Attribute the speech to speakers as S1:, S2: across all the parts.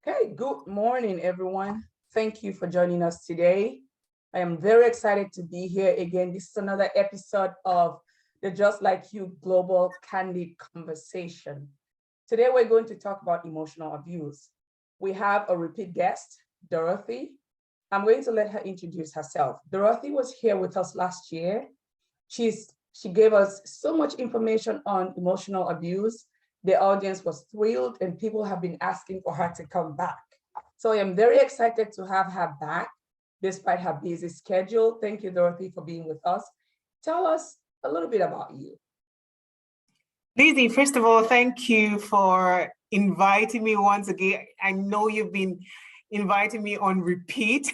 S1: Hey, good morning, everyone. Thank you for joining us today. I am very excited to be here again. This is another episode of the Just Like You Global Candid Conversation. Today, we're going to talk about emotional abuse. We have a repeat guest, Dorothy. I'm going to let her introduce herself. Dorothy was here with us last year. She gave us so much information on emotional abuse. The audience was thrilled and people have been asking for her to come back. So I am very excited to have her back despite her busy schedule. Thank you, Dorothy, for being with us. Tell us a little bit about you.
S2: Lizzie, first of all, thank you for inviting me once again. I know you've been inviting me on repeat,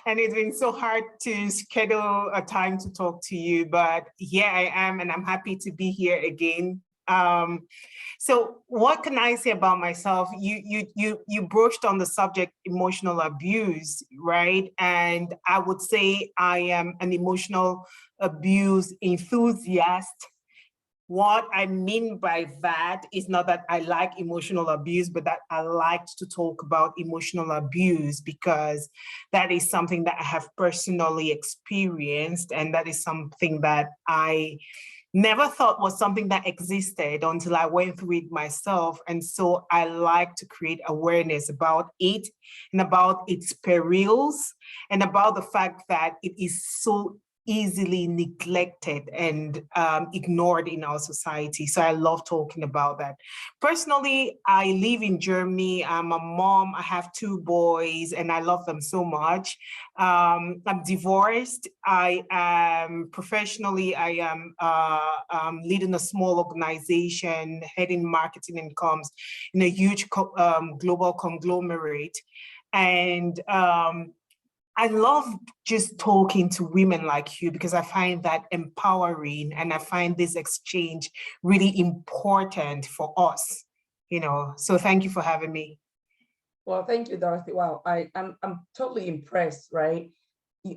S2: and it's been so hard to schedule a time to talk to you, but here I am, and I'm happy to be here again. So what can I say about myself? You brushed on the subject emotional abuse, right? And I would say I am an emotional abuse enthusiast. What I mean by that is not that I like emotional abuse, but that I like to talk about emotional abuse because that is something that I have personally experienced, and that is something that I never thought was something that existed until I went through it myself. And so I like to create awareness about it and about its perils and about the fact that it is so easily neglected and ignored in our society. So I love talking about that. Personally, I live in Germany. I'm a mom. I have two boys and I love them so much. I'm divorced. I am professionally, I am leading a small organization, heading marketing and comms in a huge global conglomerate. And I love just talking to women like you because I find that empowering and I find this exchange really important for us, so thank you for having me.
S1: Well, thank you, Dorothy. Wow, I'm totally impressed, right?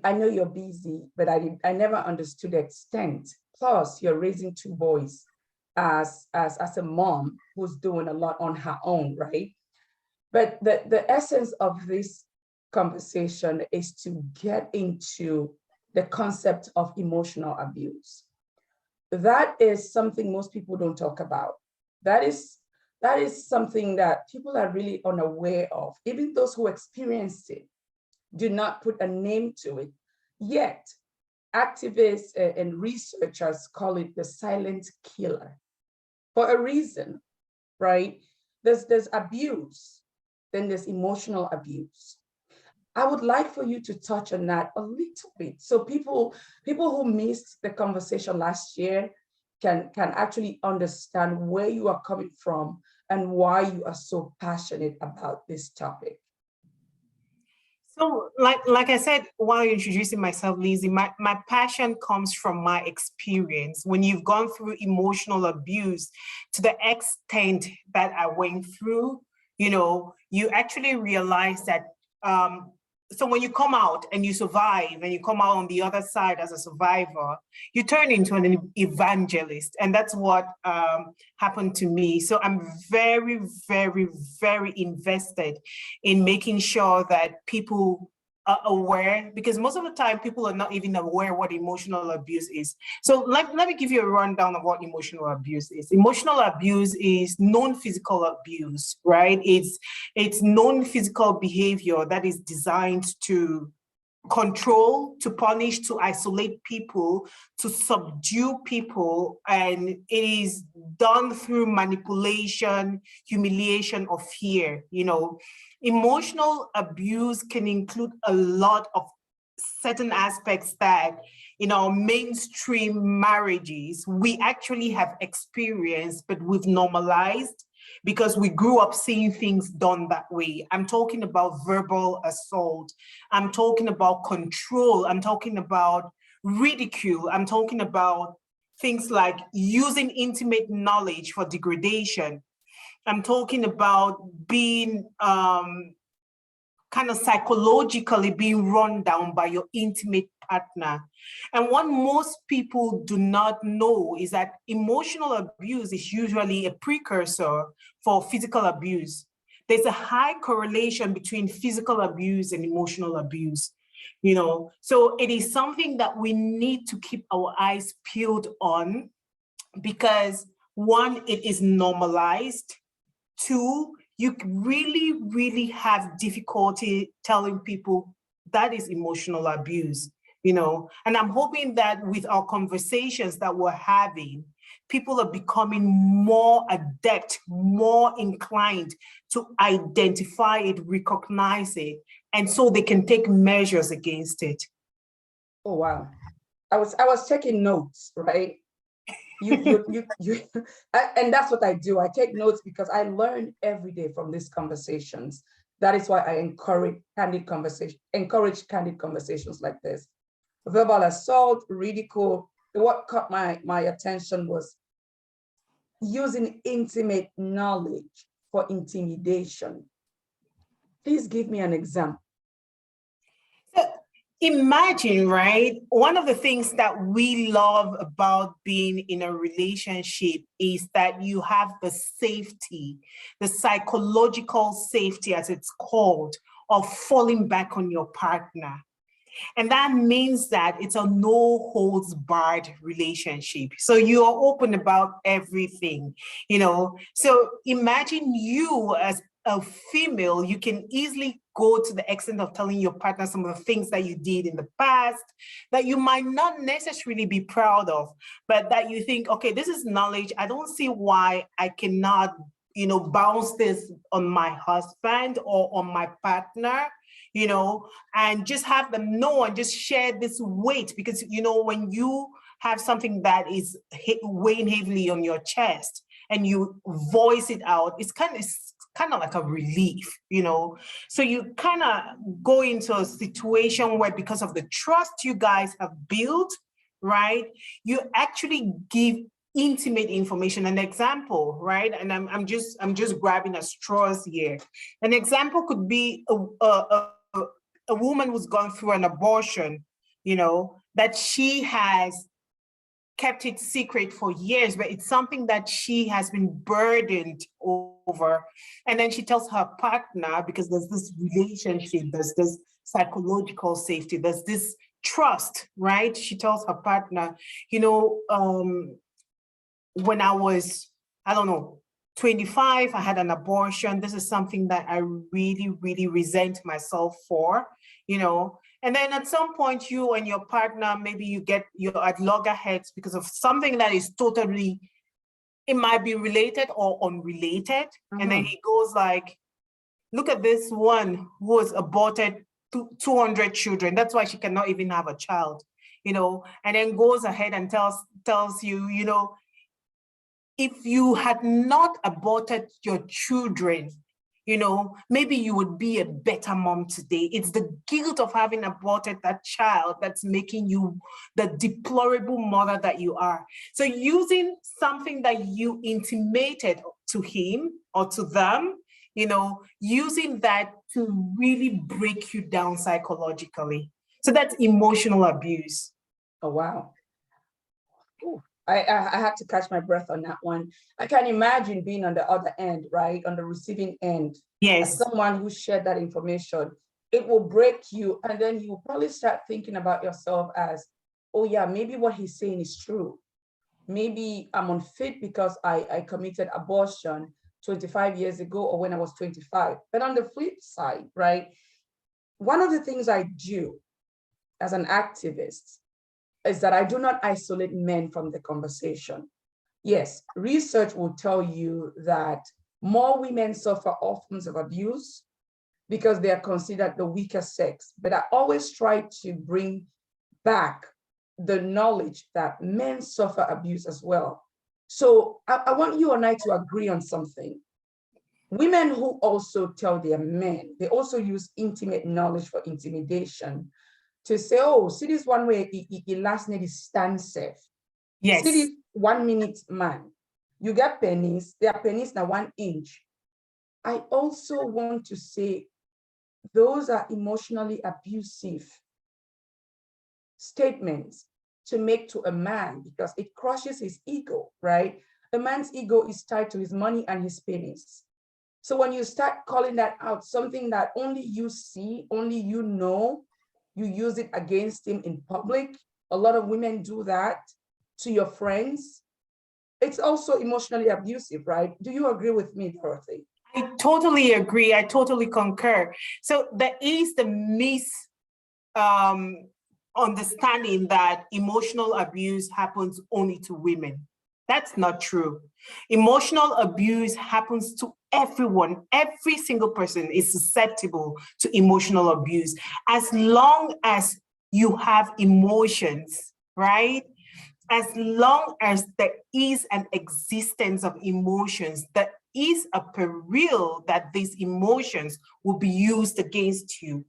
S1: I know you're busy, but I never understood the extent. Plus, you're raising two boys as a mom who's doing a lot on her own, right? But the essence of this conversation is to get into the concept of emotional abuse. That is something most people don't talk about. That is that is something that people are really unaware of. Even those who experience it do not put a name to it. Yet, activists and researchers call it the silent killer for a reason, right? There's abuse, then there's emotional abuse. I would like for you to touch on that a little bit. So people who missed the conversation last year can actually understand where you are coming from and why you are so passionate about this topic.
S2: So like I said, while introducing myself, Lizzie, my passion comes from my experience. When you've gone through emotional abuse to the extent that I went through, you actually realize that so when you come out and you survive and you come out on the other side as a survivor, you turn into an evangelist. And that's what happened to me. So I'm very, very, very invested in making sure that people are aware, because most of the time people are not even aware what emotional abuse is. So let me give you a rundown of what emotional abuse is. Emotional abuse is non-physical abuse, right? It's non-physical behavior that is designed to control, to punish, to isolate people, to subdue people, and it is done through manipulation, humiliation, or fear. Emotional abuse can include a lot of certain aspects that in our mainstream marriages we actually have experienced, but we've normalized because we grew up seeing things done that way. I'm talking about verbal assault. I'm talking about control. I'm talking about ridicule. I'm talking about things like using intimate knowledge for degradation. I'm talking about being kind of psychologically being run down by your intimate partner. And what most people do not know is that emotional abuse is usually a precursor for physical abuse. there's a high correlation between physical abuse and emotional abuse, So it is something that we need to keep our eyes peeled on, because one, it is normalized. Two, you really, really have difficulty telling people that is emotional abuse, And I'm hoping that with our conversations that we're having, people are becoming more adept, more inclined to identify it, recognize it, and so they can take measures against it.
S1: Oh, wow. I was taking notes, right? And that's what I do. I take notes because I learn every day from these conversations. That is why I encourage candid conversations like this. Verbal assault, ridicule. What caught my attention was using intimate knowledge for intimidation. Please give me an example.
S2: Imagine, right? One of the things that we love about being in a relationship is that you have the safety, the psychological safety, as it's called, of falling back on your partner. And that means that it's a no holds barred relationship. So you are open about everything, So imagine you as a female, you can easily go to the extent of telling your partner some of the things that you did in the past that you might not necessarily be proud of, but that you think, okay, this is knowledge. I don't see why I cannot, bounce this on my husband or on my partner, and just have them know and just share this weight. Because, when you have something that is weighing heavily on your chest and you voice it out, it's kind of like a relief, So you kind of go into a situation where, because of the trust you guys have built, right, you actually give intimate information. An example, right? And I'm just grabbing at straws here. An example could be a woman who's gone through an abortion, that she has kept it secret for years, but it's something that she has been burdened over. And then she tells her partner, because there's this relationship, there's this psychological safety, there's this trust, right? She tells her partner, when I was, 25, I had an abortion. This is something that I really, really resent myself for, And then at some point, you and your partner, maybe you're at loggerheads because of something that is totally, it might be related or unrelated. Mm-hmm. And then he goes like, look at this one who has aborted 200 children. That's why she cannot even have a child, and then goes ahead and tells you, if you had not aborted your children, maybe you would be a better mom today. It's the guilt of having aborted that child that's making you the deplorable mother that you are. So using something that you intimated to him or to them, using that to really break you down psychologically. So that's emotional abuse.
S1: Oh, wow. Ooh. I had to catch my breath on that one. I can imagine being on the other end, right? On the receiving end.
S2: Yes.
S1: As someone who shared that information, it will break you. And then you will probably start thinking about yourself as, oh yeah, maybe what he's saying is true. Maybe I'm unfit because I committed abortion 25 years ago or when I was 25. But on the flip side, right? One of the things I do as an activist is that I do not isolate men from the conversation. Yes, research will tell you that more women suffer all forms of abuse because they are considered the weaker sex. But I always try to bring back the knowledge that men suffer abuse as well. So I want you and I to agree on something. Women who also tell their men, they also use intimate knowledge for intimidation to say, oh, see this one way, it last name is stand safe.
S2: Yes.
S1: See this 1 minute man. You get pennies, their pennies now 1 inch. I also want to say those are emotionally abusive statements to make to a man because it crushes his ego, right? A man's ego is tied to his money and his pennies. So when you start calling that out, something that only you see, only you know, you use it against him in public. A lot of women do that to your friends. It's also emotionally abusive, right? Do you agree with me, Dorothy?
S2: I totally agree. I totally concur. So there is the understanding that emotional abuse happens only to women. That's not true. Emotional abuse happens to everyone. Every single person is susceptible to emotional abuse. As long as you have emotions, right? As long as there is an existence of emotions, there is a peril that these emotions will be used against you.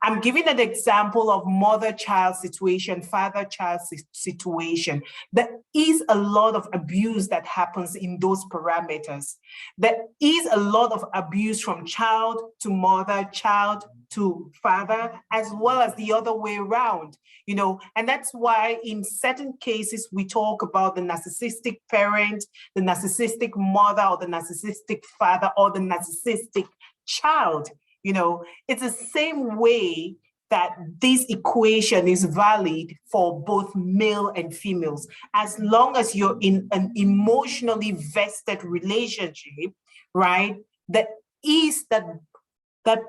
S2: I'm giving an example of mother-child situation, father-child situation. There is a lot of abuse that happens in those parameters. There is a lot of abuse from child to mother, child to father, as well as the other way around, you know, and that's why in certain cases we talk about the narcissistic parent, the narcissistic mother, or the narcissistic father, or the narcissistic child. You know, it's the same way that this equation is valid for both male and females. As long as you're in an emotionally vested relationship, right, there is that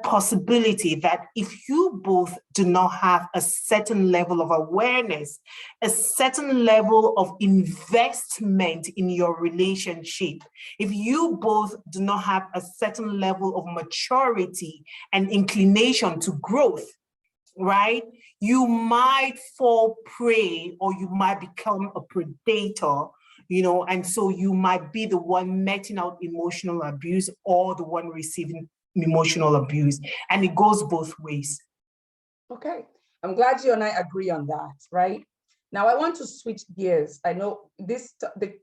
S2: possibility that if you both do not have a certain level of awareness, a certain level of investment in your relationship, if you both do not have a certain level of maturity and inclination to growth, right, you might fall prey or you might become a predator, you know, and so you might be the one meting out emotional abuse or the one receiving emotional abuse, and it goes both ways.
S1: Okay, I'm glad you and I agree on that, right? Now I want to switch gears. I know the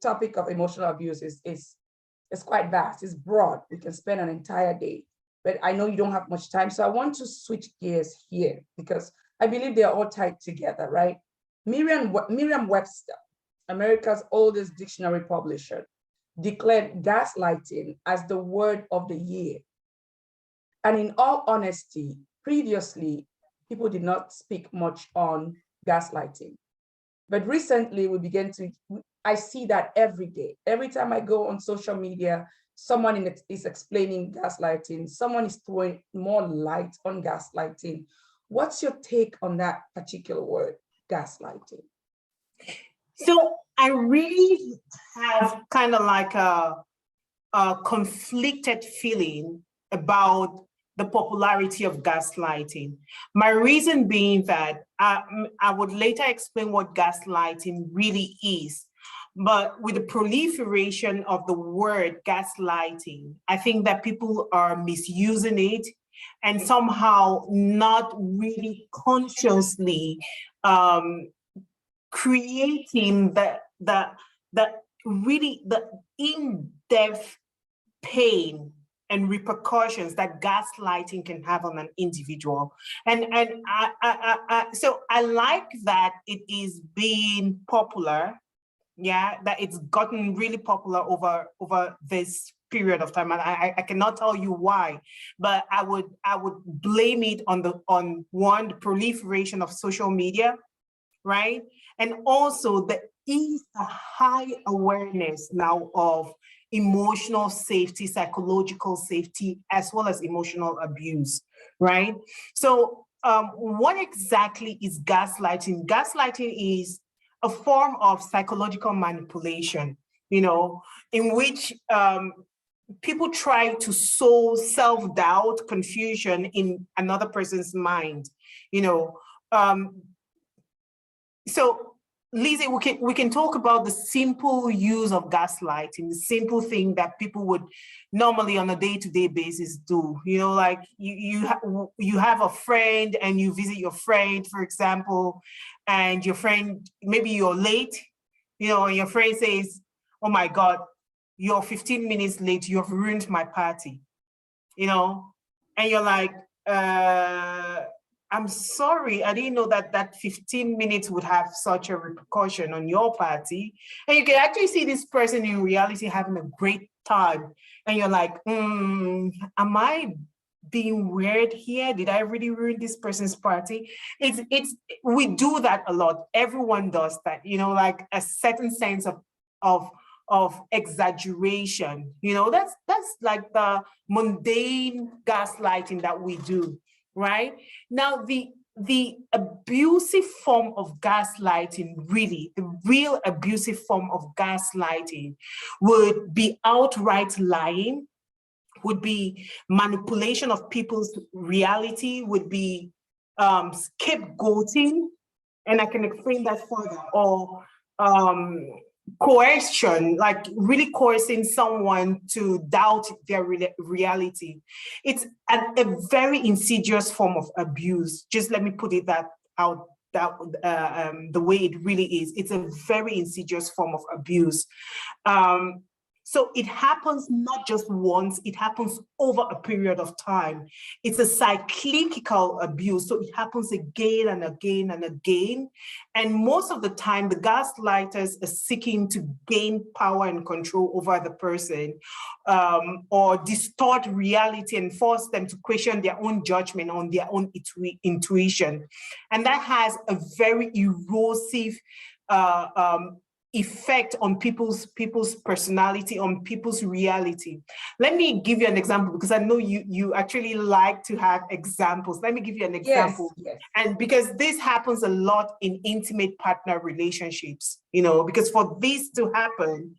S1: topic of emotional abuse is quite vast, it's broad. We can spend an entire day, but I know you don't have much time. So I want to switch gears here because I believe they are all tied together, right? Merriam-Webster, America's oldest dictionary publisher, declared gaslighting as the word of the year. And in all honesty, previously, people did not speak much on gaslighting. But recently I see that every day. Every time I go on social media, someone is explaining gaslighting, someone is throwing more light on gaslighting. What's your take on that particular word, gaslighting?
S2: So I really have kind of like a conflicted feeling about the popularity of gaslighting. My reason being that I would later explain what gaslighting really is. But with the proliferation of the word gaslighting, I think that people are misusing it and somehow not really consciously creating the really the in-depth pain and repercussions that gaslighting can have on an individual. And so I like that it is being popular, yeah, that it's gotten really popular over this period of time. And I cannot tell you why, but I would blame it on the proliferation of social media, right? And also there is a high awareness now of emotional safety, psychological safety, as well as emotional abuse, right? So what exactly is gaslighting? Gaslighting is a form of psychological manipulation, you know, in which people try to sow self-doubt, confusion in another person's mind, you know. So Lizzie, we can talk about the simple use of gaslighting, the simple thing that people would normally on a day-to-day basis do. You know, like you have a friend and you visit your friend, for example, and your friend, maybe you're late, you know, and your friend says, "Oh my God, you're 15 minutes late, you have ruined my party," you know, and you're like, I'm sorry, I didn't know that that 15 minutes would have such a repercussion on your party. And you can actually see this person in reality having a great time. And you're like, am I being weird here? Did I really ruin this person's party? We do that a lot. Everyone does that, you know, like a certain sense of of exaggeration. You know, that's like the mundane gaslighting that we do, right? Now, the abusive form of gaslighting, really, the real abusive form of gaslighting would be outright lying, would be manipulation of people's reality, would be scapegoating, and I can explain that further, or coercion, like really coercing someone to doubt their reality. It's a very insidious form of abuse. Just let me put it that out, that the way it really is. It's a very insidious form of abuse. So it happens not just once, it happens over a period of time. It's a cyclical abuse, so it happens again and again and again. And most of the time, the gaslighters are seeking to gain power and control over the person, or distort reality and force them to question their own judgment on their own intuition. And that has a very erosive effect on people's personality, on people's reality. Let me give you an example, because I know you actually like to have examples. Let me give you an example.
S1: Yes.
S2: And because this happens a lot in intimate partner relationships, you know, because for this to happen,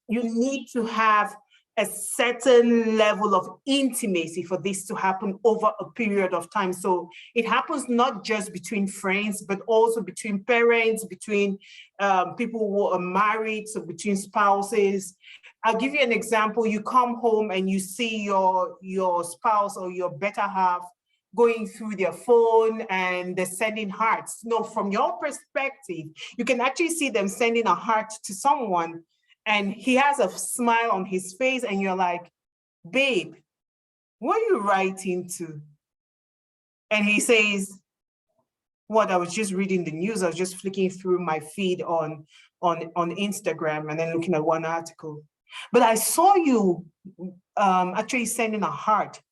S2: you need to have a certain level of intimacy for this to happen over a period of time. So it happens not just between friends, but also between parents, between people who are married, so between spouses. I'll give you an example. You come home and you see your spouse or your better half going through their phone and they're sending hearts. No, from your perspective, you can actually see them sending a heart to someone, and he has a smile on his face, and you're like, babe, what are you writing to? And he says, what, I was just reading the news. I was just flicking through my feed on Instagram and then looking at one article. But I saw you actually sending a heart.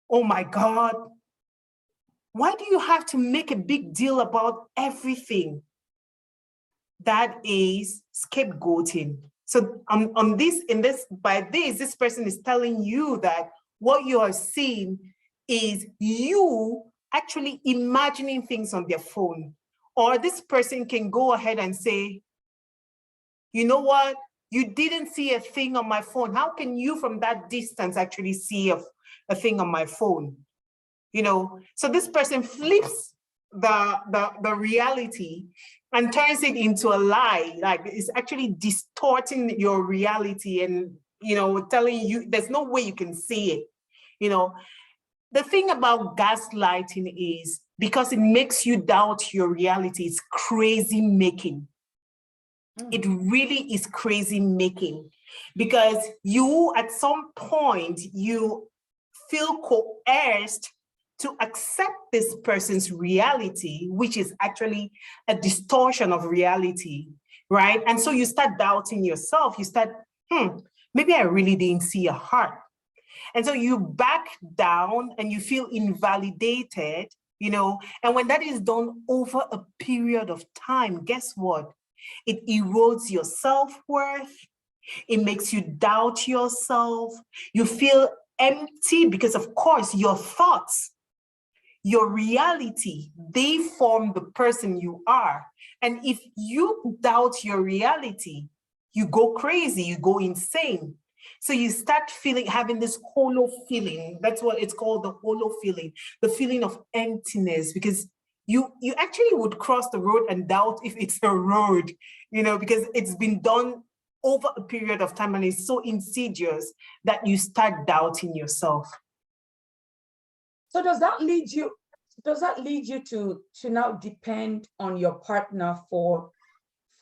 S2: Oh my God. Why do you have to make a big deal about everything? That is scapegoating. So this person is telling you that what you are seeing is you actually imagining things on their phone. Or this person can go ahead and say, you know what? You didn't see a thing on my phone. How can you from that distance actually see a thing on my phone? You know, so this person flips the reality and turns it into a lie. Like, it's actually distorting your reality and, you know, telling you there's no way you can see it. You know, the thing about gaslighting is because it makes you doubt your reality, it's crazy making. It really is crazy making, because you, at some point, you feel coerced to accept this person's reality, which is actually a distortion of reality, right? And so you start doubting yourself. You start, maybe I really didn't see a heart. And so you back down and you feel invalidated, you know, and when that is done over a period of time, guess what? It erodes your self-worth. It makes you doubt yourself. You feel empty because, of course, your thoughts, your reality, they form the person you are. And if you doubt your reality, you go crazy, you go insane. So you start having this hollow feeling. That's what it's called, the hollow feeling, the feeling of emptiness, because you actually would cross the road and doubt if it's a road, you know, because it's been done over a period of time and it's so insidious that you start doubting yourself.
S1: So does that lead you to now depend on your partner for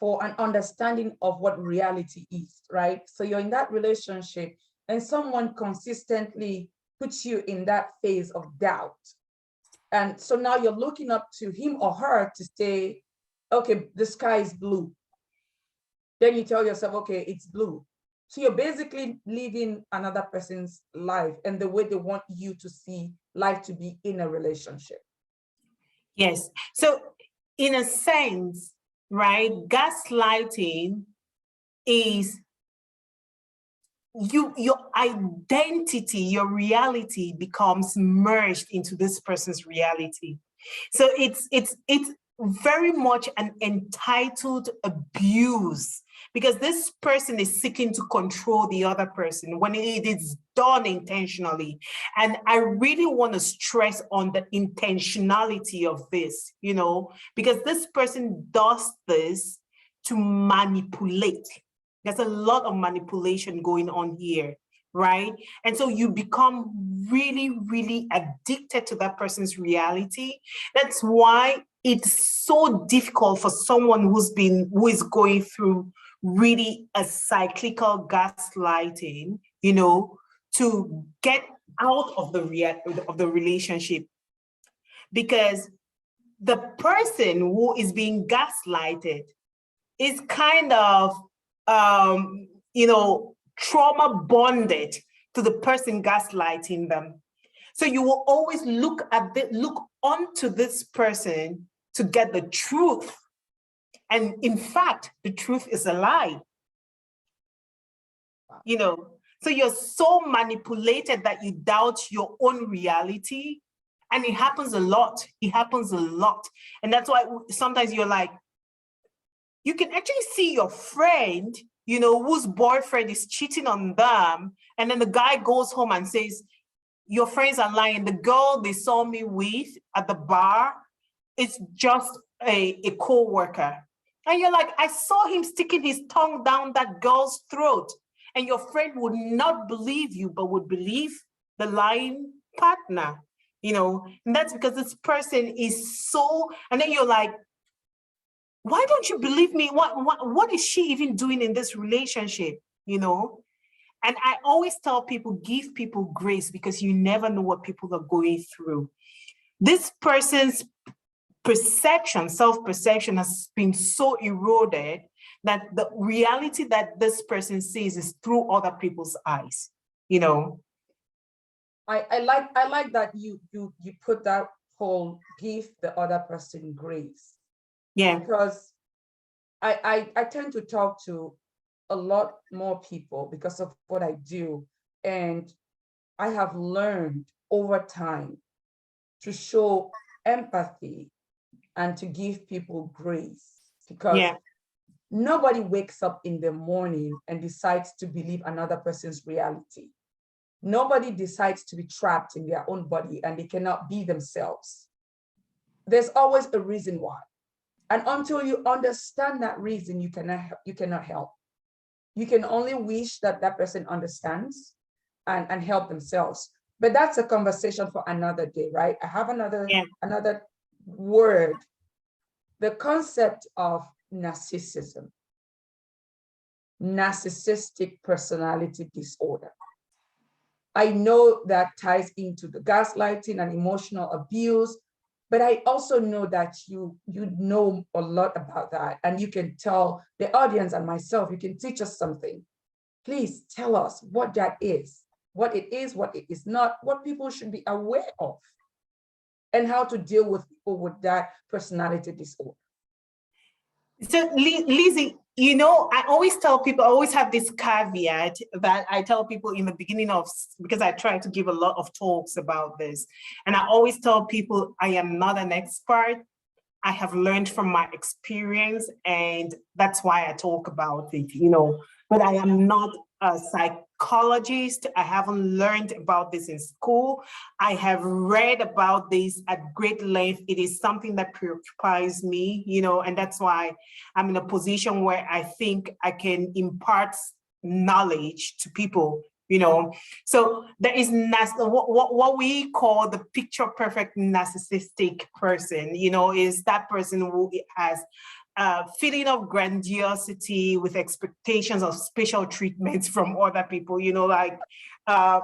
S1: an understanding of what reality is, right? So you're in that relationship and someone consistently puts you in that phase of doubt. And so now you're looking up to him or her to say, okay, the sky is blue. Then you tell yourself, okay, it's blue. So you're basically living another person's life and the way they want you to see life to be in a relationship.
S2: Yes. So in a sense, right, gaslighting is your identity, your reality becomes merged into this person's reality. So it's very much an entitled abuse, because this person is seeking to control the other person when it is done intentionally. And I really want to stress on the intentionality of this, because this person does this to manipulate. There's a lot of manipulation going on here, right? And so you become really, really addicted to that person's reality. That's why it's so difficult for someone who is going through really a cyclical gaslighting, to get out of the relationship, because the person who is being gaslighted is kind of trauma bonded to the person gaslighting them. So you will always look onto this person to get the truth. And in fact, the truth is a lie. So you're so manipulated that you doubt your own reality. And it happens a lot. It happens a lot. And that's why sometimes you're like, you can actually see your friend, whose boyfriend is cheating on them. And then the guy goes home and says, your friends are lying. The girl they saw me with at the bar, it's just a co-worker. And you're like, I saw him sticking his tongue down that girl's throat. And your friend would not believe you, but would believe the lying partner, and that's because this person is so, and then you're like, why don't you believe me? What is she even doing in this relationship? And I always tell people, give people grace, because you never know what people are going through. This person's self-perception has been so eroded that the reality that this person sees is through other people's eyes,
S1: I like that you put that whole give the other person grace.
S2: Yeah.
S1: Because I tend to talk to a lot more people because of what I do. And I have learned over time to show empathy and to give people grace, because nobody wakes up in the morning and decides to believe another person's reality. Nobody decides to be trapped in their own body and they cannot be themselves. There's always a reason why. And until you understand that reason, you cannot help. You can only wish that that person understands and help themselves. But that's a conversation for another day, right? I have another word, the concept of narcissism, narcissistic personality disorder. I know that ties into the gaslighting and emotional abuse, but I also know that you know a lot about that, and you can tell the audience and myself, you can teach us something. Please tell us what that is, what it is not, what people should be aware of, and how to deal with people with that personality disorder.
S2: So Lizzie, I always tell people, I always have this caveat that I tell people in the beginning because I try to give a lot of talks about this. And I always tell people, I am not an expert. I have learned from my experience, and that's why I talk about it, but I am not a psychologist. I haven't learned about this in school. I have read about this at great length. It is something that preoccupies me, and that's why I'm in a position where I think I can impart knowledge to people. So there is what we call the picture perfect narcissistic person, is that person who has feeling of grandiosity with expectations of special treatments from other people, you know, like a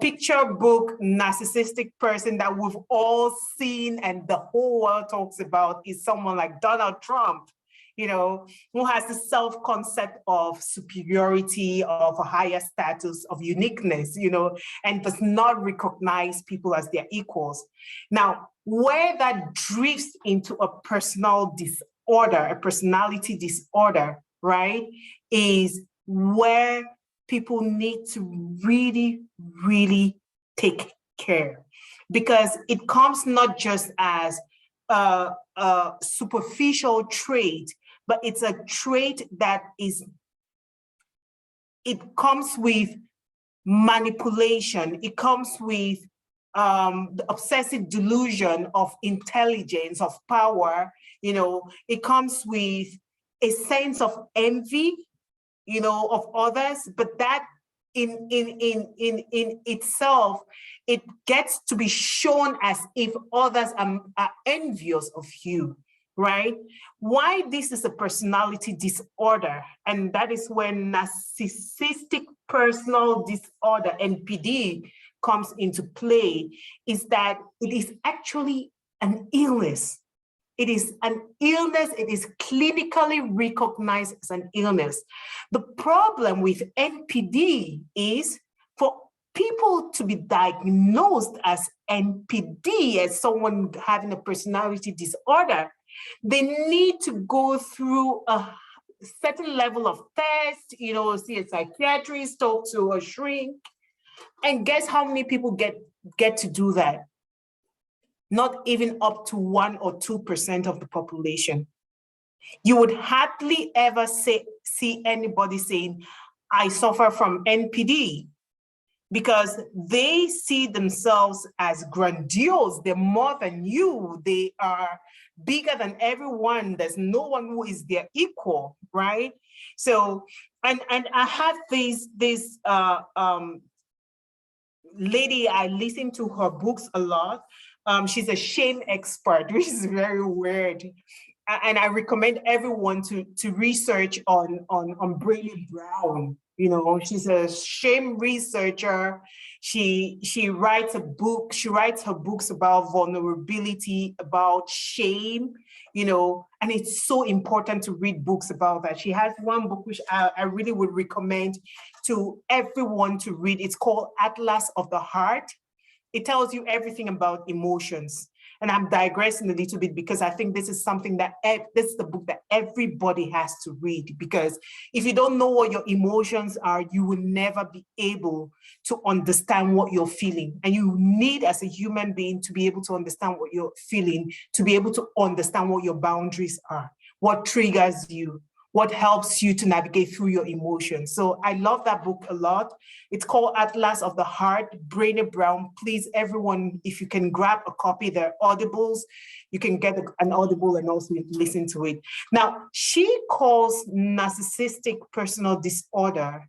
S2: picture book narcissistic person that we've all seen and the whole world talks about is someone like Donald Trump, you know, who has the self-concept of superiority, of a higher status, of uniqueness, you know, and does not recognize people as their equals. Now, where that drifts into a personal disorder, a personality disorder, right, is where people need to really, really take care, because it comes not just as a superficial trait, but it's a trait that it comes with manipulation. It comes with the obsessive delusion of intelligence, of power. You know, it comes with a sense of envy, you know, of others, but that in itself, it gets to be shown as if others are envious of you, right? Why this is a personality disorder, and that is when narcissistic personal disorder, NPD, comes into play, is that it is actually an illness. It is an illness. It is clinically recognized as an illness. The problem with NPD is for people to be diagnosed as NPD, as someone having a personality disorder, they need to go through a certain level of test, you know, see a psychiatrist, talk to a shrink, and guess how many people get to do that? Not even up to 1 or 2% of the population. You would hardly ever see anybody saying, I suffer from NPD, because they see themselves as grandiose. They're more than you. They are bigger than everyone. There's no one who is their equal, right? So, and I have this lady, I listen to her books a lot. She's a shame expert, which is very weird. And I recommend everyone to research on Brené Brown. You know, she's a shame researcher. She writes a book. She writes her books about vulnerability, about shame, you know, and it's so important to read books about that. She has one book which I really would recommend to everyone to read. It's called Atlas of the Heart. It tells you everything about emotions. And I'm digressing a little bit because I think this is something that, this is the book that everybody has to read, because if you don't know what your emotions are, you will never be able to understand what you're feeling. And you need, as a human being, to be able to understand what you're feeling, to be able to understand what your boundaries are, what triggers you, what helps you to navigate through your emotions. So I love that book a lot. It's called Atlas of the Heart, Brené Brown. Please, everyone, if you can grab a copy, they're audibles. You can get an audible and also listen to it. Now, she calls narcissistic personal disorder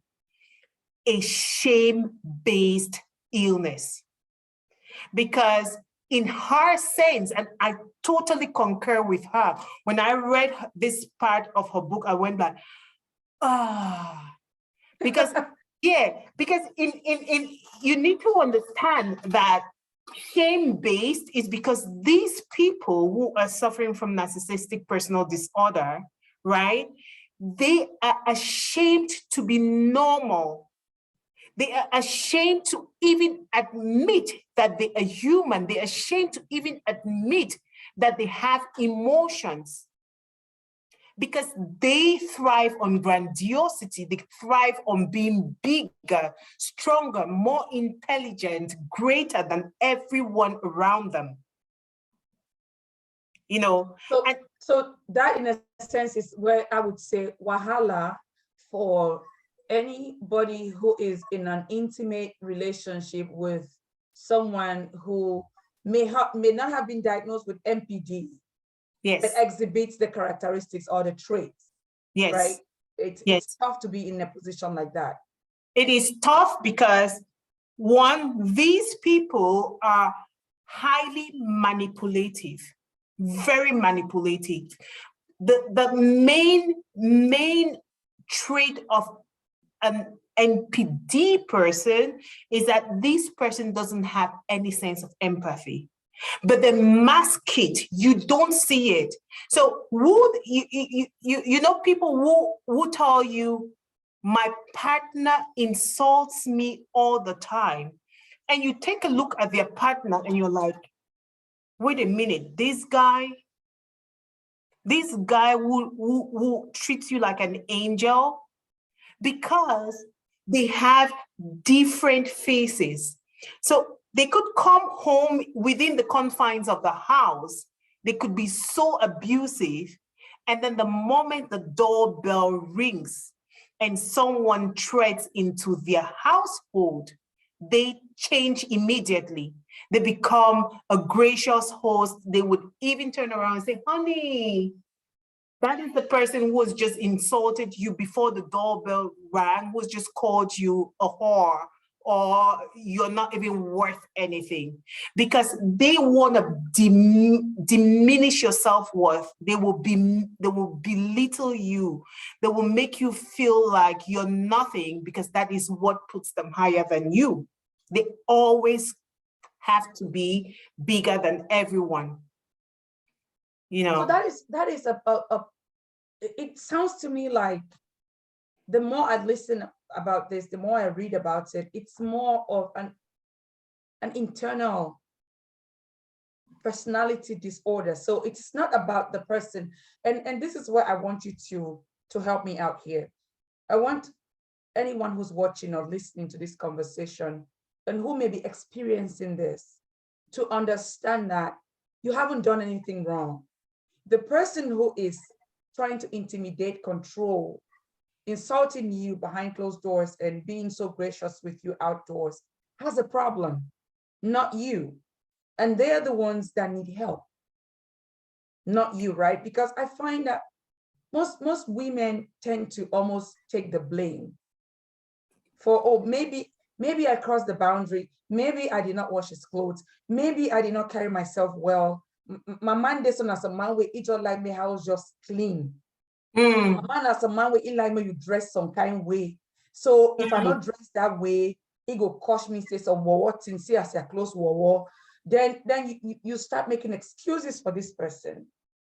S2: a shame-based illness, because in her sense, and I totally concur with her, when I read this part of her book, I went like, because yeah, because in you need to understand that shame-based is because these people who are suffering from narcissistic personal disorder, right, they are ashamed to be normal. They are ashamed to even admit that they are human. They are ashamed to even admit that they have emotions, because they thrive on grandiosity. They thrive on being bigger, stronger, more intelligent, greater than everyone around them. You know,
S1: so that in a sense is where I would say wahala for anybody who is in an intimate relationship with someone who may not have been diagnosed with NPD,
S2: yes,
S1: but exhibits the characteristics or the traits.
S2: Yes.
S1: Right? It's tough to be in a position like that.
S2: It is tough because, one, these people are highly manipulative, very manipulative. the main trait of an NPD person is that this person doesn't have any sense of empathy, but they mask it. You don't see it. So would you know people who tell you, my partner insults me all the time, and you take a look at their partner and you're like, wait a minute, this guy who treats you like an angel, because they have different faces. So they could come home within the confines of the house. They could be so abusive. And then the moment the doorbell rings and someone treads into their household, they change immediately. They become a gracious host. They would even turn around and say, honey, that is the person who has just insulted you before the doorbell rang, who's just called you a whore, or you're not even worth anything. Because they want to diminish your self-worth. They will belittle you. They will make you feel like you're nothing, because that is what puts them higher than you. They always have to be bigger than everyone. You know.
S1: So that is it sounds to me like the more I listen about this, the more I read about it, it's more of an internal personality disorder. So it's not about the person. And this is where I want you to help me out here. I want anyone who's watching or listening to this conversation and who may be experiencing this to understand that you haven't done anything wrong. The person who is trying to intimidate, control, insulting you behind closed doors and being so gracious with you outdoors has a problem, not you. And they're the ones that need help, not you, right? Because I find that most women tend to almost take the blame for, oh, maybe I crossed the boundary, maybe I did not wash his clothes, maybe I did not carry myself well. My man this one as a man with each like me house just clean. My man as a man with like me you dress some kind way. So if I not dress that way, it go cost me say some what and see as a close war. Then you start making excuses for this person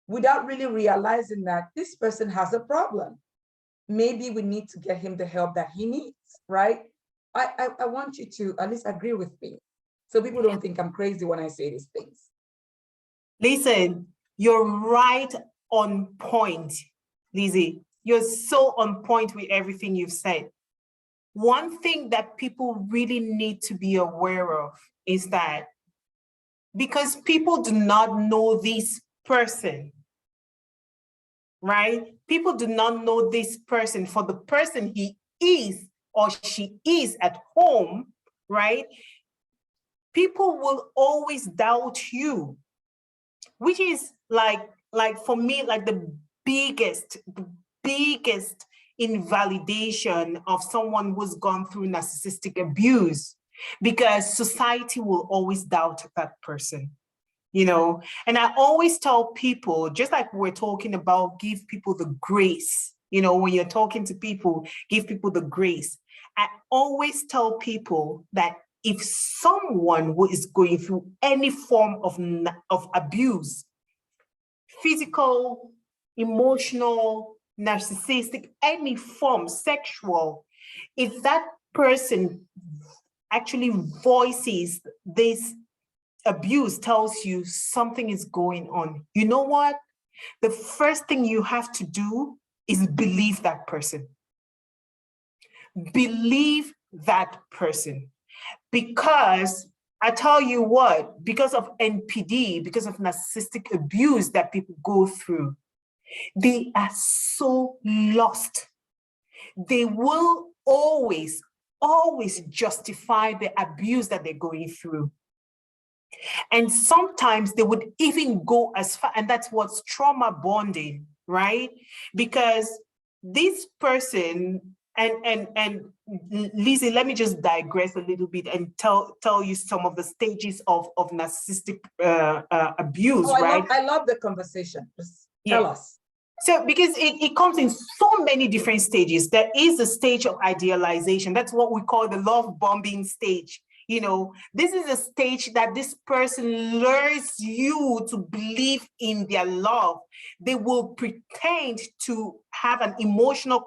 S1: without really realizing that this person has a problem. Maybe we need to get him the help that he needs, right? I want you to at least agree with me, so people don't think I'm crazy when I say these things.
S2: Listen, you're right on point, Lizzie. You're so on point with everything you've said. One thing that people really need to be aware of is that because people do not know this person, right? People do not know this person for the person he is or she is at home, right? People will always doubt you, which is like for me, like the biggest invalidation of someone who's gone through narcissistic abuse, because society will always doubt that person, you know? And I always tell people, just like we're talking about, give people the grace, you know, when you're talking to people, give people the grace. I always tell people that if someone who is going through any form of abuse, physical, emotional, narcissistic, any form, sexual, if that person actually voices this abuse, tells you something is going on, you know what? The first thing you have to do is believe that person. Believe that person. Because I tell you what, because of NPD, because of narcissistic abuse that people go through, they are so lost. They will always justify the abuse that they're going through. And sometimes they would even go as far, and that's what's trauma bonding, right? Because this person, and Lizzie, let me just digress a little bit and tell you some of the stages of narcissistic abuse, right?
S1: I love the conversation. Just tell us.
S2: So because it comes in so many different stages. There is a stage of idealization. That's what we call the love bombing stage. You know, this is a stage that this person lures you to believe in their love. They will pretend to have an emotional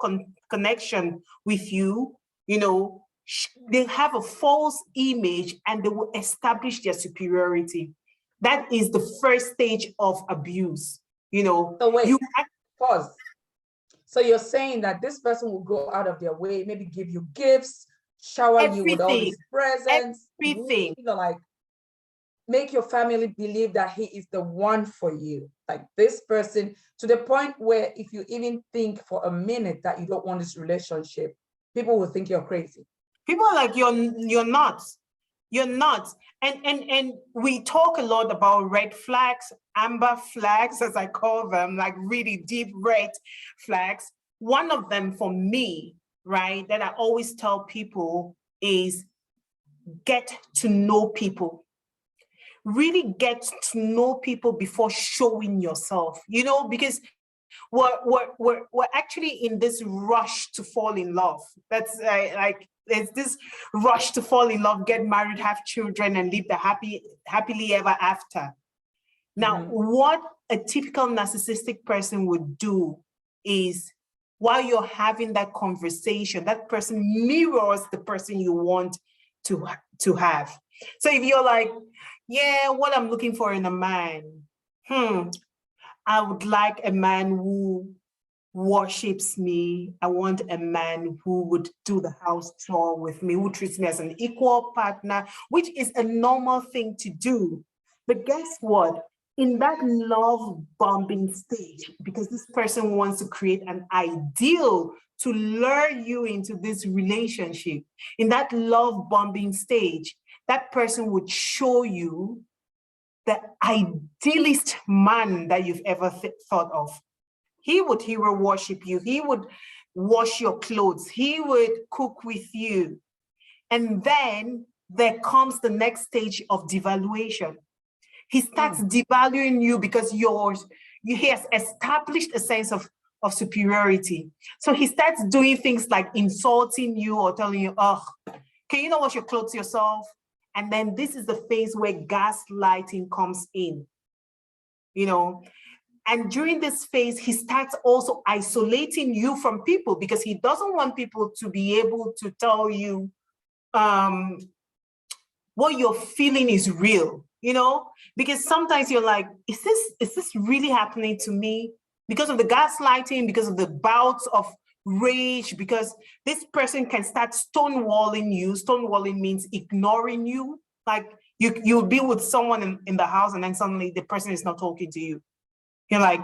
S2: connection with you. You know, they have a false image and they will establish their superiority. That is the first stage of abuse. You know,
S1: So wait,
S2: you
S1: pause. So you're saying that this person will go out of their way, maybe give you gifts, shower you with all
S2: everything,
S1: these presents,
S2: everything.
S1: you know, like make your family believe that he is the one for you. Like this person, to the point where if you even think for a minute that you don't want this relationship, people will think you're crazy.
S2: People are like, you're not. You're not. And we talk a lot about red flags, amber flags, as I call them, like really deep red flags. One of them for me, right, that I always tell people is get to know people. Really get to know people before showing yourself, you know, because we're actually in this rush to fall in love. That's like there's this rush to fall in love, get married, have children, and live the happily ever after. Now, what a typical narcissistic person would do is while you're having that conversation, that person mirrors the person you want to have. So if you're like, yeah, what I'm looking for in a man, I would like a man who worships me. I want a man who would do the house chore with me, who treats me as an equal partner, which is a normal thing to do. But guess what? In that love bombing stage, because this person wants to create an ideal to lure you into this relationship, in that love bombing stage, that person would show you the idealist man that you've ever thought of. He would hero worship you. He would wash your clothes. He would cook with you. And then there comes the next stage of devaluation. He starts devaluing you because he has established a sense of superiority. So he starts doing things like insulting you or telling you, oh, can you not wash your clothes yourself? And then this is the phase where gaslighting comes in, you know. And during this phase, he starts also isolating you from people because he doesn't want people to be able to tell you what you're feeling is real, you know? Because sometimes you're like, is this really happening to me? Because of the gaslighting, because of the bouts of rage, because this person can start stonewalling you. Stonewalling means ignoring you. Like you'll be with someone in the house and then suddenly the person is not talking to you. You're like,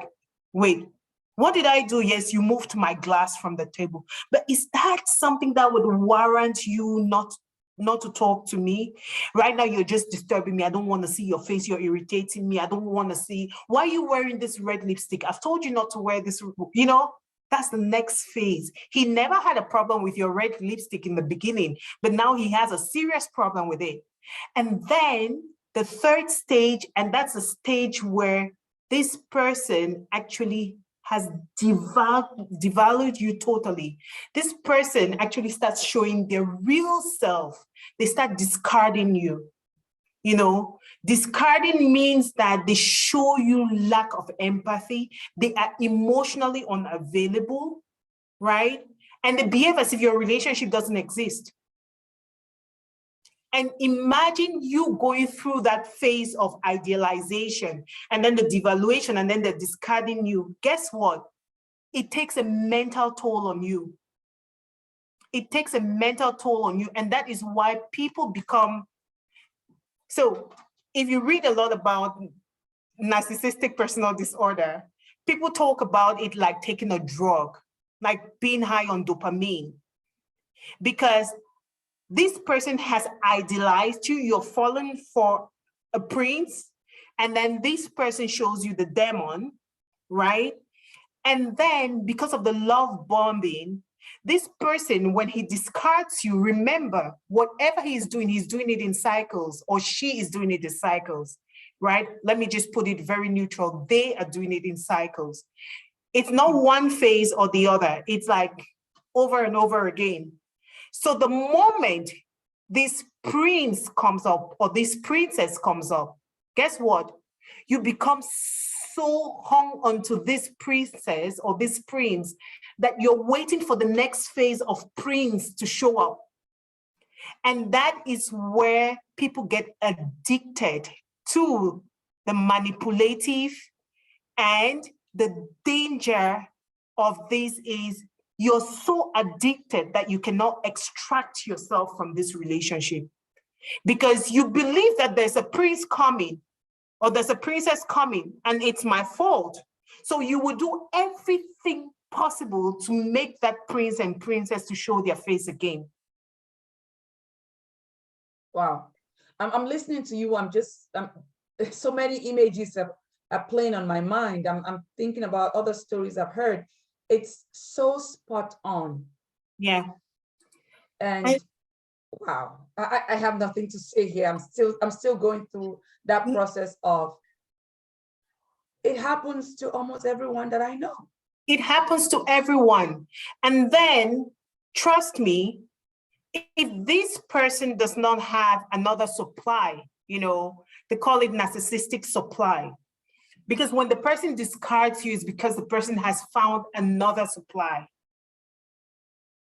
S2: wait, what did I do? Yes, you moved my glass from the table. But is that something that would warrant you not to talk to me? Right now, you're just disturbing me. I don't want to see your face. You're irritating me. I don't want to see. Why are you wearing this red lipstick? I've told you not to wear this, you know? That's the next phase. He never had a problem with your red lipstick in the beginning, but now he has a serious problem with it. And then the third stage, and that's the stage where this person actually has devalued you totally. This person actually starts showing their real self. They start discarding you. You know, discarding means that they show you lack of empathy. They are emotionally unavailable, right? And they behave as if your relationship doesn't exist. And imagine you going through that phase of idealization and then the devaluation and then the discarding you. Guess what? It takes a mental toll on you. It takes a mental toll on you. And that is why people become. So if you read a lot about narcissistic personal disorder, people talk about it like taking a drug, like being high on dopamine. Because this person has idealized you, you're falling for a prince, and then this person shows you the demon, right? And then because of the love bombing, this person, when he discards you, remember, whatever he's doing it in cycles, or she is doing it in cycles, right? Let me just put it very neutral. They are doing it in cycles. It's not one phase or the other. It's like over and over again. So the moment this prince comes up or this princess comes up, guess what? You become so hung onto this princess or this prince that you're waiting for the next phase of prince to show up. And that is where people get addicted to the manipulative. And the danger of this is you're so addicted that you cannot extract yourself from this relationship because you believe that there's a prince coming or there's a princess coming and it's my fault. So you will do everything possible to make that prince and princess to show their face again.
S1: Wow. I'm listening to you. So many images are playing on my mind. I'm thinking about other stories I've heard. It's so spot on.
S2: Yeah.
S1: And wow, I have nothing to say here. I'm still going through that process of, it happens to almost everyone that I know.
S2: It happens to everyone. And then, trust me, if this person does not have another supply, they call it narcissistic supply. Because when the person discards you, it's because the person has found another supply,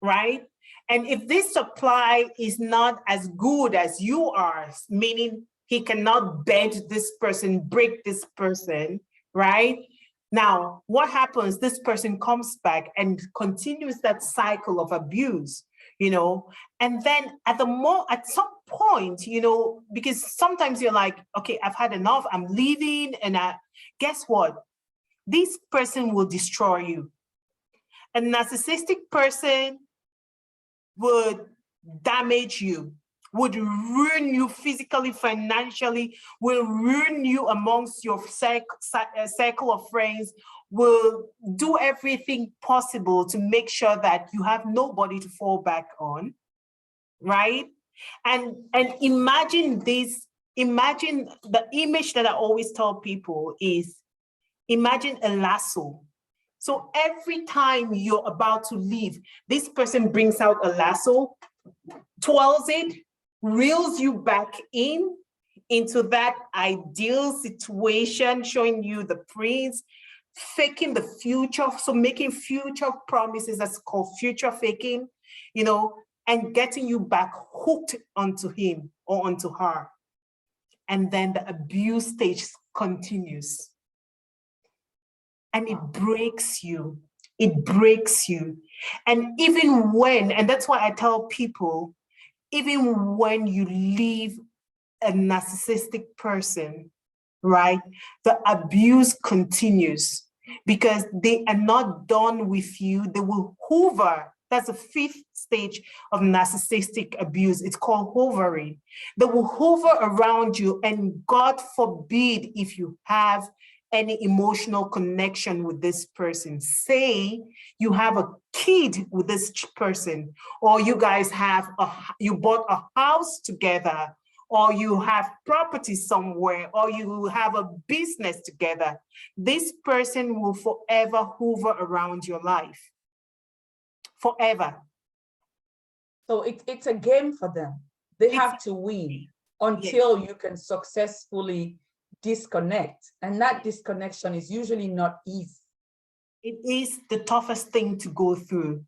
S2: right? And if this supply is not as good as you are, meaning he cannot bend this person, break this person, right? Now, what happens? This person comes back and continues that cycle of abuse, and then at some point, because sometimes you're like, okay, I've had enough, I'm leaving, and guess what? This person will destroy you. A narcissistic person would damage you, would ruin you physically, financially, will ruin you amongst your circle of friends, will do everything possible to make sure that you have nobody to fall back on, right? And imagine this, imagine the image that I always tell people is, imagine a lasso. So every time you're about to leave, this person brings out a lasso, twirls it, reels you back into that ideal situation, showing you the prince, faking the future, so making future promises, that's called future faking, and getting you back hooked onto him or onto her. And then the abuse stage continues. And it breaks you. It breaks you. And even when, and that's why I tell people, even when you leave a narcissistic person, right, the abuse continues because they are not done with you. They will hover. That's the fifth stage of narcissistic abuse. It's called hovering. They will hover around you, and God forbid if you have any emotional connection with this person. Say you have a kid with this person, or you guys you bought a house together, or you have property somewhere, or you have a business together. This person will forever hover around your life. Forever.
S1: So it's a game for them. They have to win until you can successfully disconnect. And that disconnection is usually not easy.
S2: It is the toughest thing to go through.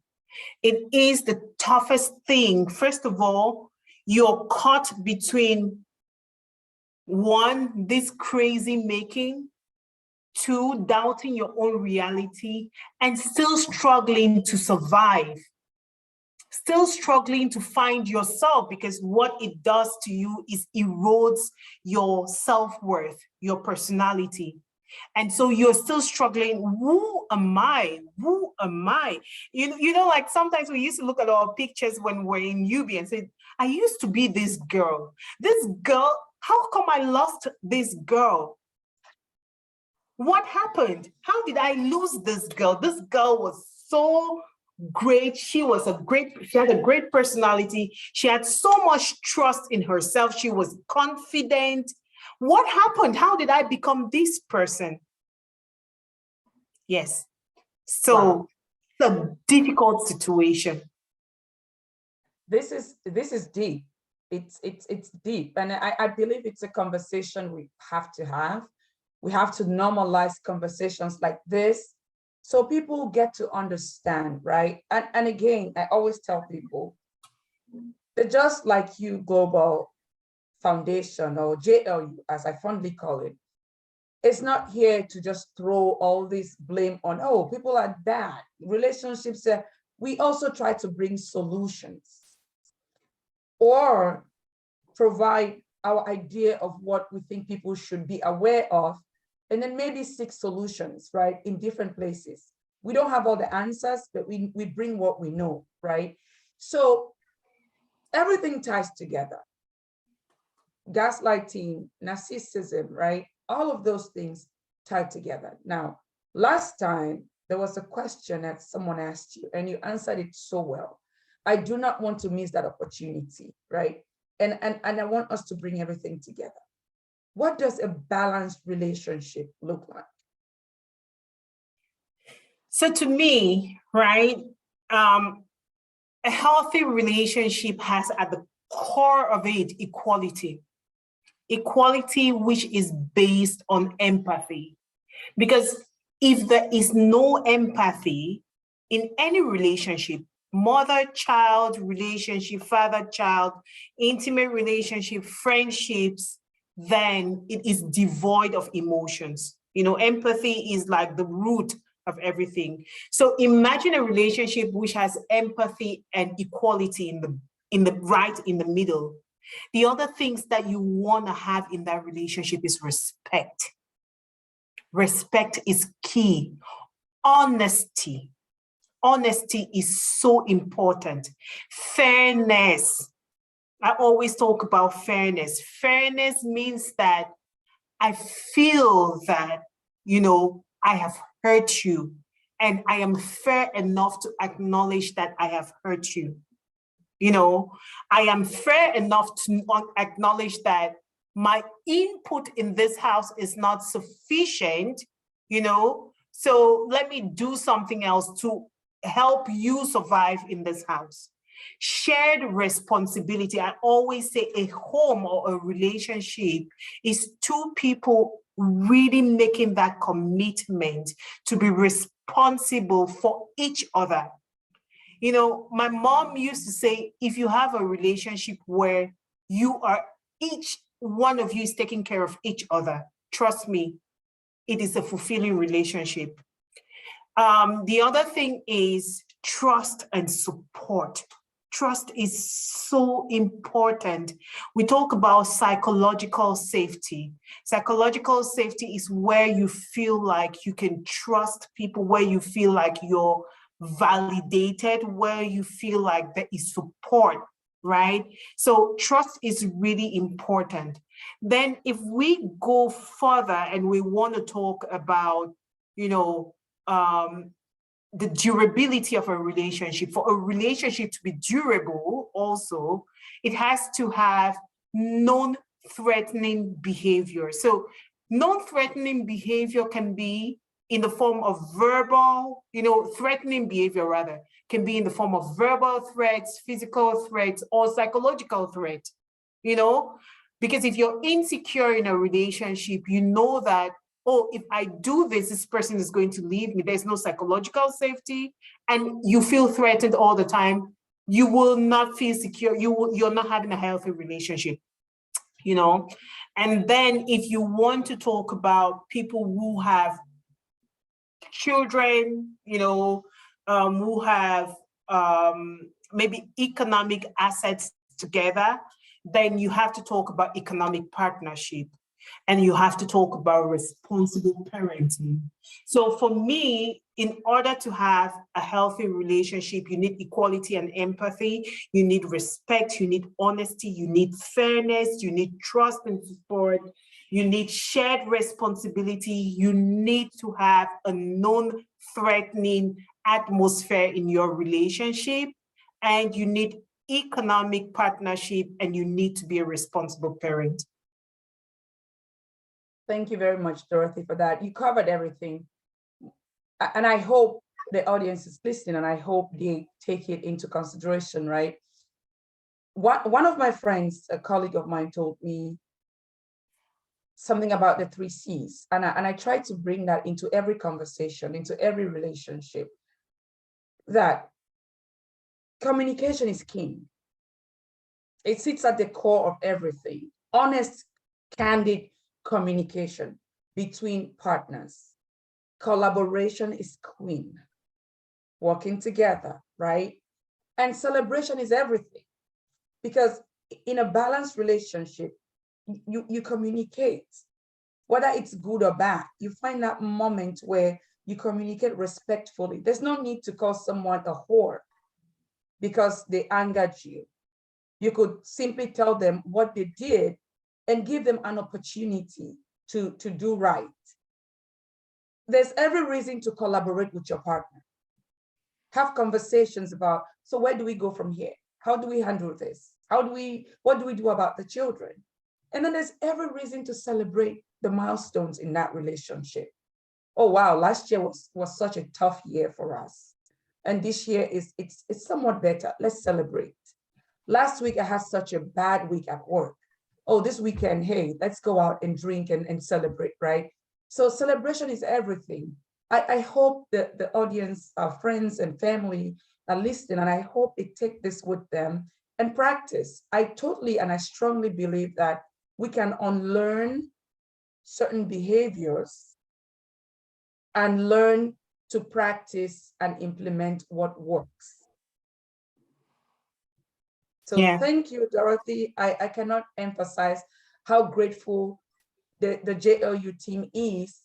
S2: It is the toughest thing. First of all, you're caught between one, this crazy making, two, doubting your own reality, and still struggling to survive. Still struggling to find yourself, because what it does to you is erodes your self-worth, your personality. And so you're still struggling. Who am I? Who am I? Like sometimes we used to look at our pictures when we're in UB and say, I used to be this girl. This girl, how come I lost this girl? What happened? How did I lose this girl? This girl was so great. She had a great personality. She had so much trust in herself. She was confident. What happened? How did I become this person? Yes, So
S1: Wow.
S2: it's a difficult situation.
S1: This is deep. It's deep. And I believe it's a conversation we have to have. We have to normalize conversations like this so people get to understand, right? And again, I always tell people that just like you Global Foundation, or JLU, as I fondly call it, it's not here to just throw all this blame on, oh, people are bad, relationships. We also try to bring solutions or provide our idea of what we think people should be aware of, and then maybe seek solutions, right, in different places. We don't have all the answers, but we bring what we know, right? So everything ties together. Gaslighting, narcissism, right? All of those things tie together. Now, last time there was a question that someone asked you and you answered it so well. I do not want to miss that opportunity, right? And I want us to bring everything together. What does a balanced relationship look like?
S2: So to me, right, a healthy relationship has at the core of it equality. Equality which is based on empathy. Because if there is no empathy in any relationship, mother-child relationship, father-child, intimate relationship, friendships, then it is devoid of emotions. You know, empathy is like the root of everything. So imagine a relationship which has empathy and equality in the right in the middle. The other things that you want to have in that relationship is respect. Respect is key. Honesty. Honesty is so important. Fairness. I always talk about fairness. Fairness means that I feel that, you know, I have hurt you and I am fair enough to acknowledge that I have hurt you. You know, I am fair enough to acknowledge that my input in this house is not sufficient, you know, so let me do something else to help you survive in this house. Shared responsibility. I always say a home or a relationship is two people really making that commitment to be responsible for each other. You know, my mom used to say, if you have a relationship where you are, each one of you is taking care of each other, trust me, it is a fulfilling relationship. The other thing is trust and support. Trust is so important. We talk about psychological safety. Psychological safety is where you feel like you can trust people, where you feel like you're validated, where you feel like there is support, right? So trust is really important. Then if we go further and we want to talk about, you know, the durability of a relationship, for a relationship to be durable also, it has to have non-threatening behavior. So non-threatening behavior can be in the form of verbal, you know, threatening behavior rather, can be in the form of verbal threats, physical threats, or psychological threat, you know, because if you're insecure in a relationship, you know that, oh, if I do this, this person is going to leave me. There's no psychological safety, and you feel threatened all the time. You will not feel secure. You're not having a healthy relationship, you know. And then if you want to talk about people who have children, you know, who have maybe economic assets together, then you have to talk about economic partnership. And you have to talk about responsible parenting. So for me, in order to have a healthy relationship, you need equality and empathy, you need respect, you need honesty, you need fairness, you need trust and support, you need shared responsibility, you need to have a non-threatening atmosphere in your relationship, and you need economic partnership, and you need to be a responsible parent.
S1: Thank you very much, Dorothy, for that. You covered everything. And I hope the audience is listening, and I hope they take it into consideration, right? One of my friends, a colleague of mine, told me something about the 3 C's. And I try to bring that into every conversation, into every relationship, that communication is king. It sits at the core of everything. Honest, candid communication between partners. Collaboration is queen. Working together, right? And celebration is everything. Because in a balanced relationship, you communicate, whether it's good or bad. You find that moment where you communicate respectfully. There's no need to call someone a whore because they angered you. You could simply tell them what they did and give them an opportunity to do right. There's every reason to collaborate with your partner. Have conversations about, so where do we go from here? How do we handle this? What do we do about the children? And then there's every reason to celebrate the milestones in that relationship. Oh, wow, last year was such a tough year for us. And this year it's somewhat better. Let's celebrate. Last week, I had such a bad week at work. Oh, this weekend, hey, let's go out and drink and celebrate, right? So celebration is everything. I hope that the audience, our friends and family are listening, and I hope they take this with them and practice. I totally and I strongly believe that we can unlearn certain behaviors and learn to practice and implement what works. So
S2: Yeah.
S1: thank you, Dorothy. I cannot emphasize how grateful the JLU team is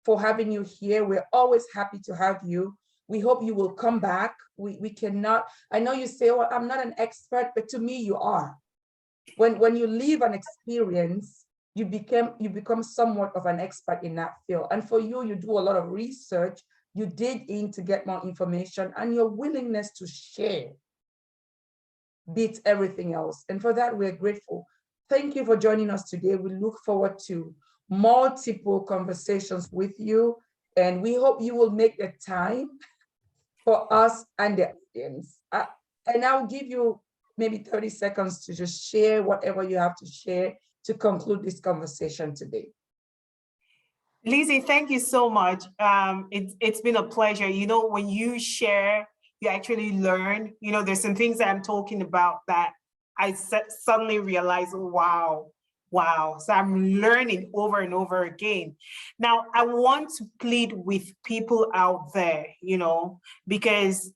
S1: for having you here. We're always happy to have you. We hope you will come back. We cannot, I know you say, well, I'm not an expert, but to me you are. When you live an experience, you become somewhat of an expert in that field. And for you, you do a lot of research, you dig in to get more information, and your willingness to share beats everything else. And for that, we're grateful. Thank you for joining us today. We look forward to multiple conversations with you, and we hope you will make the time for us and the audience. And I'll give you maybe 30 seconds to just share whatever you have to share to conclude this conversation today.
S2: Lizzie, thank you so much. It's been a pleasure. You know, when you share, you actually learn. You know, there's some things that I'm talking about that I suddenly realize, wow. So I'm learning over and over again. Now, I want to plead with people out there, you know, because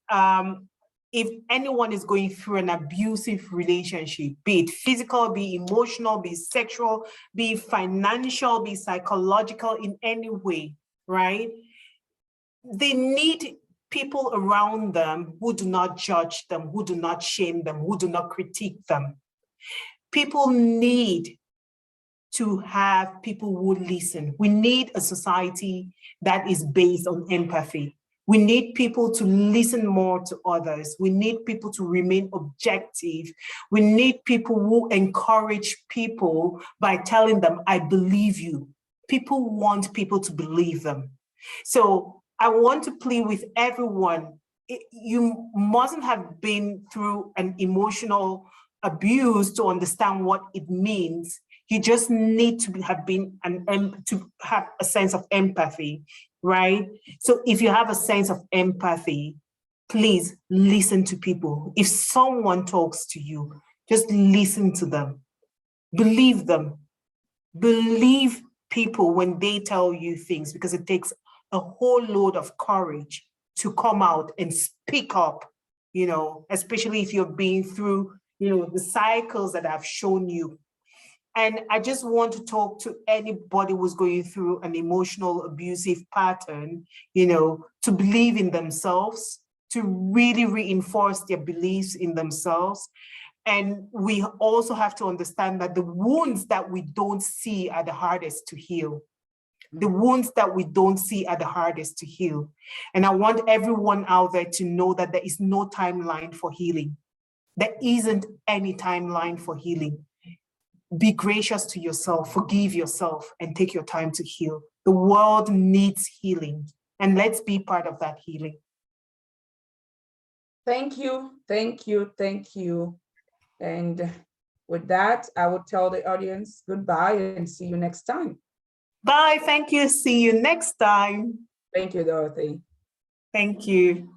S2: if anyone is going through an abusive relationship, be it physical, be it emotional, be it sexual, be it financial, be it psychological in any way, right? They need people around them who do not judge them, who do not shame them, who do not critique them. People need to have people who listen. We need a society that is based on empathy. We need people to listen more to others. We need people to remain objective. We need people who encourage people by telling them, I believe you. People want people to believe them. So I want to plead with everyone. You mustn't have been through an emotional abuse to understand what it means. You just need to have been to have a sense of empathy, right? So if you have a sense of empathy, please listen to people. If someone talks to you, just listen to them. Believe them. Believe people when they tell you things, because it takes a whole load of courage to come out and speak up, you know, especially if you're being through, you know, the cycles that I've shown you. And I just want to talk to anybody who's going through an emotional abusive pattern, you know, to believe in themselves, to really reinforce their beliefs in themselves. And we also have to understand that the wounds that we don't see are the hardest to heal. The wounds that we don't see are the hardest to heal. And I want everyone out there to know that there is no timeline for healing. There isn't any timeline for healing. Be gracious to yourself, forgive yourself, and take your time to heal. The world needs healing, and let's be part of that healing.
S1: Thank you, thank you, thank you. And with that, I will tell the audience goodbye and see you next time.
S2: Bye. Thank you. See you next time.
S1: Thank you, Dorothy.
S2: Thank you.